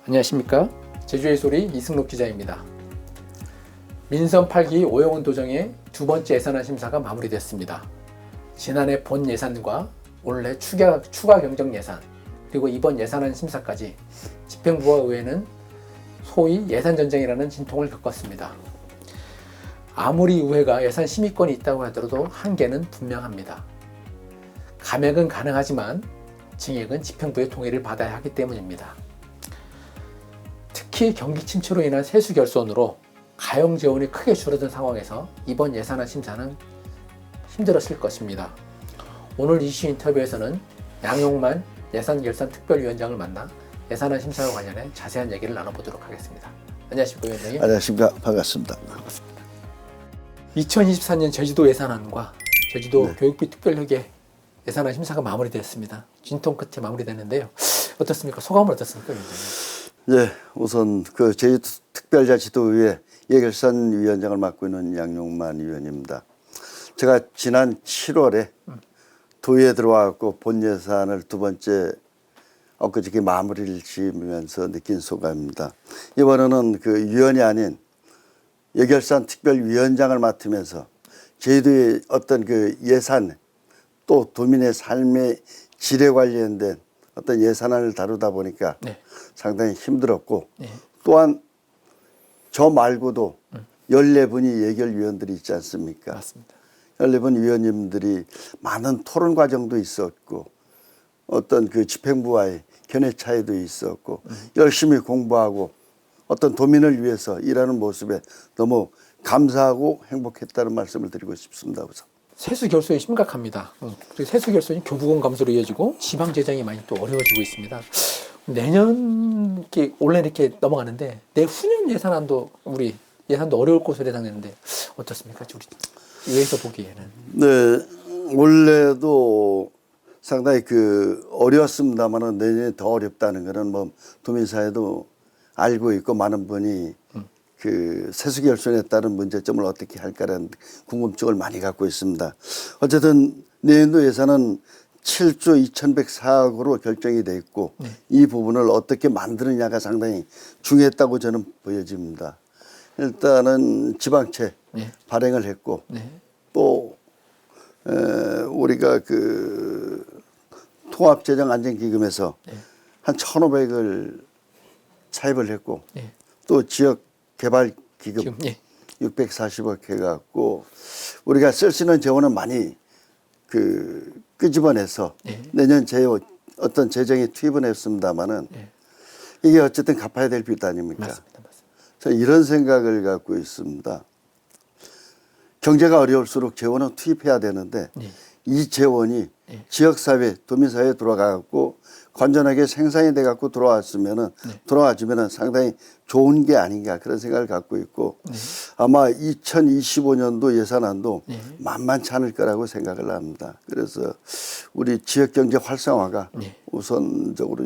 안녕하십니까. 제주의 소리 이승록 기자입니다. 민선 8기 오영훈 도정의 두 번째 예산안 심사가 마무리됐습니다. 지난해 본 예산과 올해 추가 경정 예산 그리고 이번 예산안 심사까지 집행부와 의회는 소위 예산 전쟁이라는 진통을 겪었습니다. 아무리 의회가 예산 심의권이 있다고 하더라도 한계는 분명합니다. 감액은 가능하지만 증액은 집행부의 동의를 받아야 하기 때문입니다. 특히 경기 침체로 인한 세수 결손으로 가용 재원이 크게 줄어든 상황에서 이번 예산안 심사는 힘들었을 것입니다. 오늘 이슈 인터뷰에서는 양용만 예산결산특별위원장을 만나 예산안 심사와 관련해 자세한 얘기를 나눠보도록 하겠습니다. 안녕하십니까, 위원장님. 안녕하십니까. 반갑습니다. 2024년 제주도 예산안과 제주도 네. 교육비 특별회계 예산안 심사가 마무리됐습니다. 진통 끝에 마무리됐는데요. 어떻습니까? 소감은 어떻습니까, 위원장님? 네, 우선 그 제주특별자치도의회 예결산위원장을 맡고 있는 양용만 위원입니다. 제가 지난 7월에 도의회에 들어와갖고 본 예산을 두 번째 엊그저께 마무리를 지으면서 느낀 소감입니다. 이번에는 그 위원이 아닌 예결산 특별위원장을 맡으면서 제주도의 어떤 그 예산 또 도민의 삶의 질에 관련된 어떤 예산안을 다루다 보니까 네. 상당히 힘들었고 네. 또한 저 말고도 14분이 예결위원들이 있지 않습니까? 맞습니다. 14분 위원님들이 많은 토론 과정도 있었고 어떤 그 집행부와의 견해 차이도 있었고 열심히 공부하고 어떤 도민을 위해서 일하는 모습에 너무 감사하고 행복했다는 말씀을 드리고 싶습니다. 우선. 세수 결손이 심각합니다. 그리고 세수 결손이 교부금 감소로 이어지고 지방 재정이 많이 또 어려워지고 있습니다. 내년 올해 이렇게 넘어가는데 내후년 예산안도 우리 예산도 어려울 것으로 예상되는데 어떻습니까? 우리 의회에서 보기에는. 네, 원래도 상당히 그 어려웠습니다만은 내년에 더 어렵다는 거는 뭐 도민사회도 알고 있고 많은 분이 그 세수 결손에 따른 문제점을 어떻게 할까라는 궁금증을 많이 갖고 있습니다. 어쨌든 내년도 예산은 7조 2,104억으로 결정이 돼 있고 이 부분을 어떻게 만드느냐가 상당히 중요했다고 저는 보여집니다. 일단은 지방채 발행을 했고 또 우리가 그 통합재정안정기금에서 한 1,500을 차입을 했고 또 지역개발기금 640억 해갖고 우리가 쓸 수 있는 재원은 많이 그 끄집어내서 내년 어떤 재정에 투입은 했습니다마는 이게 어쨌든 갚아야 될 빚 아닙니까? 맞습니다. 저는 이런 생각을 갖고 있습니다. 경제가 어려울수록 재원을 투입해야 되는데 이 재원이 지역사회, 도민사회에 들어가고 건전하게 생산이 돼갖고 돌아와주면은 상당히 좋은 게 아닌가 그런 생각을 갖고 있고 아마 2025년도 예산안도 만만치 않을 거라고 생각을 합니다. 그래서 우리 지역경제 활성화가 우선적으로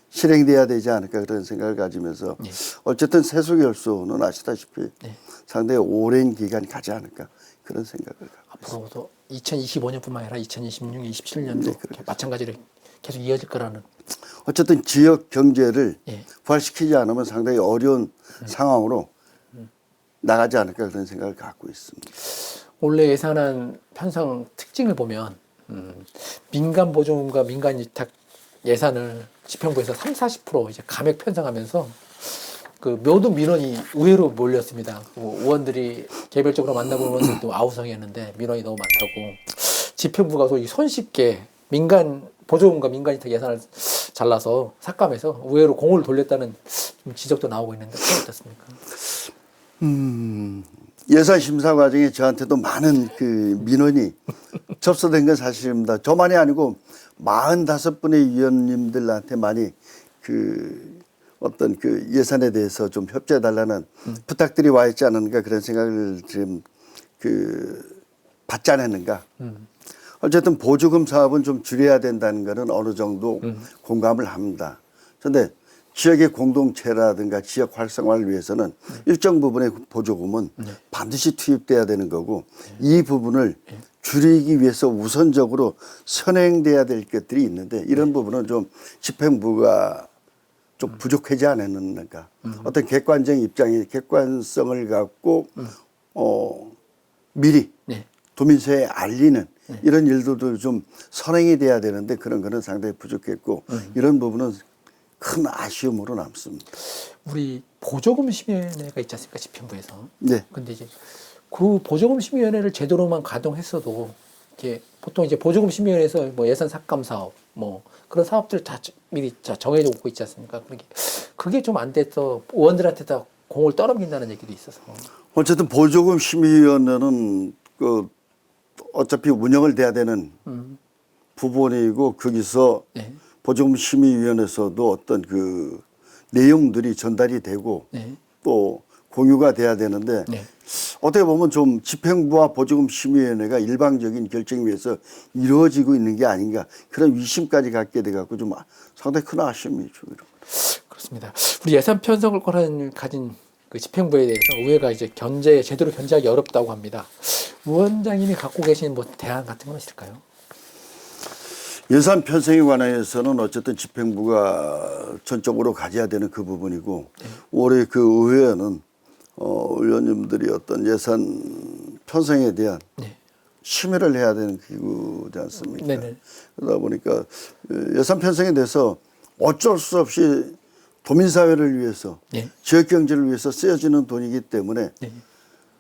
실행돼야 되지 않을까 그런 생각을 가지면서 어쨌든 세수결손은 아시다시피 상당히 오랜 기간이 가지 않을까 그런 생각을 갖고 있습니다. 앞으로도 2025년뿐만 아니라 2026, 27년도 마찬가지로 계속 이어질 거라는. 어쨌든 지역 경제를 부활시키지 않으면 상당히 어려운 상황으로 나가지 않을까 그런 생각을 갖고 있습니다. 올해 예산안 편성 특징을 보면 민간 보조금과 민간 위탁 예산을 집행부에서 30-40% 이제 감액 편성하면서 그 모든 민원이 의회로 몰렸습니다. 의원들이 개별적으로 만나본 의원들도 아우성이었는데 민원이 너무 많다고 집행부가 소위 손쉽게 민간 보조금과 민간 위탁 예산을 잘라서 삭감해서 의회로 공을 돌렸다는 지적도 나오고 있는데 어떻습니까? 예산 심사 과정에 저한테도 많은 그 민원이 접수된 건 사실입니다. 저만이 아니고 45분의 위원님들한테 많이 그 어떤 그 예산에 대해서 좀 협조해 달라는 부탁들이 와 있지 않은가 그런 생각을 지금 그 받지 않았는가. 어쨌든 보조금 사업은 좀 줄여야 된다는 것은 어느 정도 공감을 합니다. 그런데 지역의 공동체라든가 지역 활성화를 위해서는 일정 부분의 보조금은 반드시 투입돼야 되는 거고 이 부분을 줄이기 위해서 우선적으로 선행돼야 될 것들이 있는데 이런 부분은 좀 집행부가 좀 부족하지 않았는가. 어떤 객관적 입장이 객관성을 갖고 미리 네. 도민사회에 알리는 이런 일들도 좀 선행이 돼야 되는데 그런 거는 상당히 부족했고 이런 부분은 큰 아쉬움으로 남습니다. 우리 보조금 심의위원회가 있지 않습니까? 집행부에서. 네. 근데 이제 그 보조금 심의위원회를 제대로만 가동했어도 이게 보통 이제 보조금 심의위원회에서 뭐 예산 삭감 사업 뭐 그런 사업들 다 미리 정해져 오고 있지 않습니까? 그게 좀 안 돼서 의원들한테 다 공을 떨어진다는 얘기도 있어서. 어쨌든 보조금 심의위원회는 그 어차피 운영을 돼야 되는 부분이고 거기서 네. 보조금 심의위원회에서도 어떤 그 내용들이 전달이 되고 네. 또 공유가 돼야 되는데 네. 어떻게 보면 좀 집행부와 보조금 심의위원회가 일방적인 결정에 의해서 이루어지고 있는 게 아닌가 그런 위심까지 갖게 돼 갖고 좀 상당히 큰 아쉬움이죠. 그렇습니다. 우리 예산 편성 권한을 가진 그 집행부에 대해서 의회가 이제 제대로 견제하기 어렵다고 합니다. 위원장님이 갖고 계신 뭐 대안 같은 건 있을까요? 예산 편성에 관해서는 어쨌든 집행부가 전적으로 가져야 되는 그 부분이고 올해 그 의회는 의원님들이 어떤 예산 편성에 대한 심의를 해야 되는 기구지 않습니까? 네네. 그러다 보니까 예산 편성에 대해서 어쩔 수 없이 도민사회를 위해서 지역경제를 위해서 쓰여지는 돈이기 때문에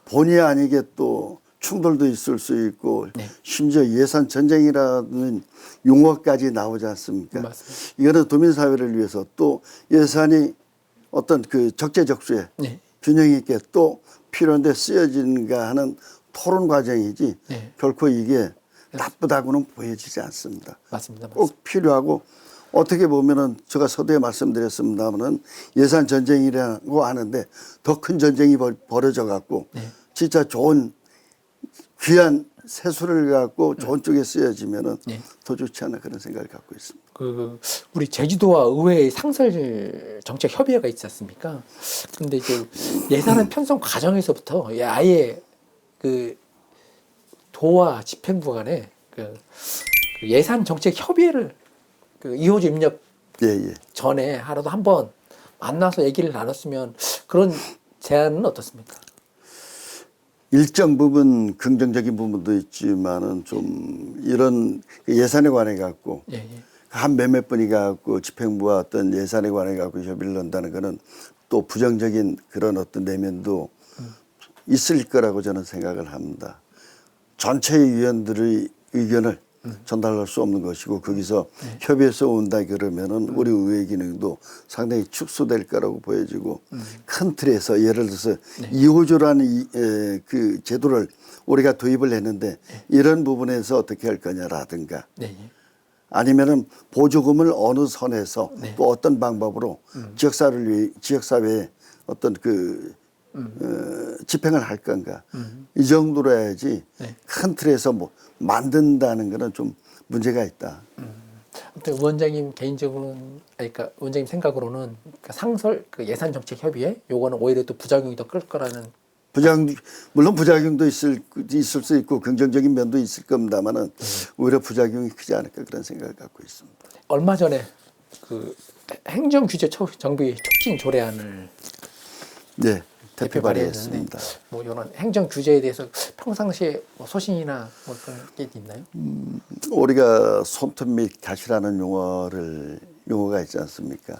본의 아니게 또 충돌도 있을 수 있고 심지어 예산 전쟁이라는 용어까지 나오지 않습니까? 맞습니다. 이거는 도민사회를 위해서 또 예산이 어떤 그 적재적소에 균형 있게 또 필요한데 쓰여지는가 하는 토론 과정이지 결코 이게 나쁘다고는 보여지지 않습니다. 맞습니다. 꼭 필요하고 어떻게 보면은 제가 서두에 말씀드렸습니다만은 예산 전쟁이라고 하는데 더 큰 전쟁이 벌어져 갖고 진짜 좋은 귀한 세수를 갖고 좋은 쪽에 쓰여지면은 더 좋지 않나 그런 생각을 갖고 있습니다. 그 우리 제주도와 의회의 상설 정책 협의회가 있지 않습니까? 근데 이제 예산안 편성 과정에서부터 아예 그 도와 집행부 간에 그 예산 정책 협의회를 그 2호조 입력 전에 하루도 한번 만나서 얘기를 나눴으면 그런 제안은 어떻습니까? 일정 부분 긍정적인 부분도 있지만은 좀 이런 예산에 관해 갖고 한 몇몇 분이 갖고 집행부와 어떤 예산에 관해 갖고 협의를 한다는 거는 또 부정적인 그런 어떤 내면도 있을 거라고 저는 생각을 합니다. 전체 위원들의 의견을 전달할 수 없는 것이고 거기서 협의해서 온다 그러면은 우리 의회 기능도 상당히 축소될 거라고 보여지고 큰 틀에서 예를 들어서 2호조라는 그 제도를 우리가 도입을 했는데 이런 부분에서 어떻게 할 거냐라든가 아니면은 보조금을 어느 선에서 또 어떤 방법으로 지역사회에 어떤 그 집행을 할 건가 이 정도로 해야지 큰 틀에서 뭐 만든다는 거는 좀 문제가 있다. 아무튼 위원장님 개인적으로는 그러니까 위원장님 생각으로는 상설 그 예산 정책 협의회 요거는 오히려 또 부작용이 더 클 거라는. 물론 부작용도 있을 수 있고 긍정적인 면도 있을 겁니다만은 오히려 부작용이 크지 않을까 그런 생각을 갖고 있습니다. 얼마 전에 그 행정규제 정비 촉진 조례안을 대표 발의했습니다. 뭐 이런 행정 규제에 대해서 평상시에 뭐 소신이나 뭐 그런 게 있나요? 우리가 손톱 및 가시라는 용어가 있지 않습니까?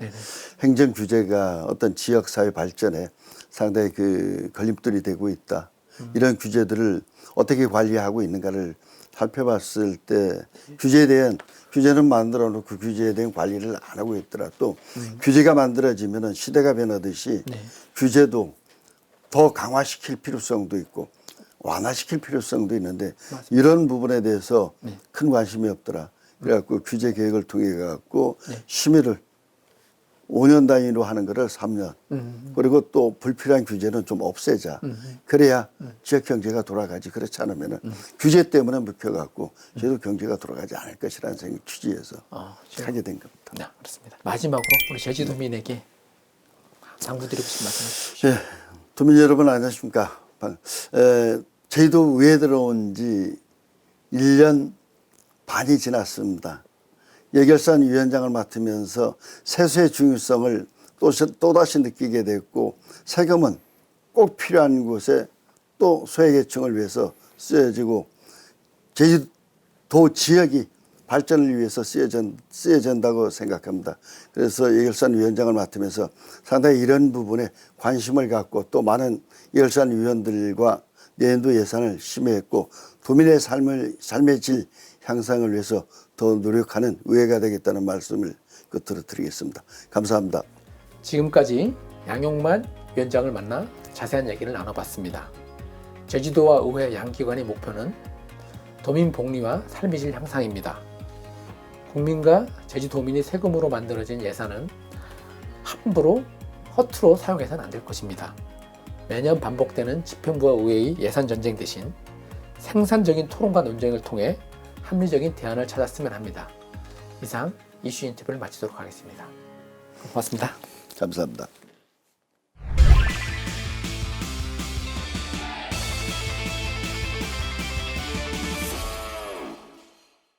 행정 규제가 어떤 지역 사회 발전에 상당히 그 걸림돌이 되고 있다. 이런 규제들을 어떻게 관리하고 있는가를 살펴봤을 때 규제는 만들어 놓고 규제에 대한 관리를 안 하고 있더라. 또 규제가 만들어지면은 시대가 변하듯이 규제도 더 강화시킬 필요성도 있고 완화시킬 필요성도 있는데 이런 부분에 대해서 큰 관심이 없더라. 그래갖고 규제 계획을 통해 갖고 심의를 5년 단위로 하는 거를 3년 그리고 또 불필요한 규제는 좀 없애자. 그래야 지역 경제가 돌아가지. 그렇지 않으면은 규제 때문에 묶여갖고 제도 경제가 돌아가지 않을 것이라는 생각 취지에서 하게 된 겁니다. 네, 그렇습니다. 마지막으로 우리 제주도민에게 당부드리고 싶은 말씀 해주십시오. 도민 여러분 안녕하십니까. 저희도 의회 들어온 지 1년 반이 지났습니다. 예결산 위원장을 맡으면서 세수의 중요성을 또다시 느끼게 됐고, 세금은 꼭 필요한 곳에 또 소외계층을 위해서 쓰여지고 제주도 지역이 발전을 위해서 쓰여진다고 생각합니다. 그래서 예결산 위원장을 맡으면서 상당히 이런 부분에 관심을 갖고 또 많은 예결산 위원들과 내년도 예산을 심의했고 도민의 삶의 질 향상을 위해서 더 노력하는 의회가 되겠다는 말씀을 끝으로 드리겠습니다. 감사합니다. 지금까지 양용만 위원장을 만나 자세한 얘기를 나눠봤습니다. 제주도와 의회 양기관의 목표는 도민 복리와 삶의 질 향상입니다. 국민과 제주도민이 세금으로 만들어진 예산은 함부로 허투루 사용해서는 안 될 것입니다. 매년 반복되는 집행부와 의회의 예산 전쟁 대신 생산적인 토론과 논쟁을 통해 합리적인 대안을 찾았으면 합니다. 이상 이슈 인터뷰를 마치도록 하겠습니다. 고맙습니다. 감사합니다.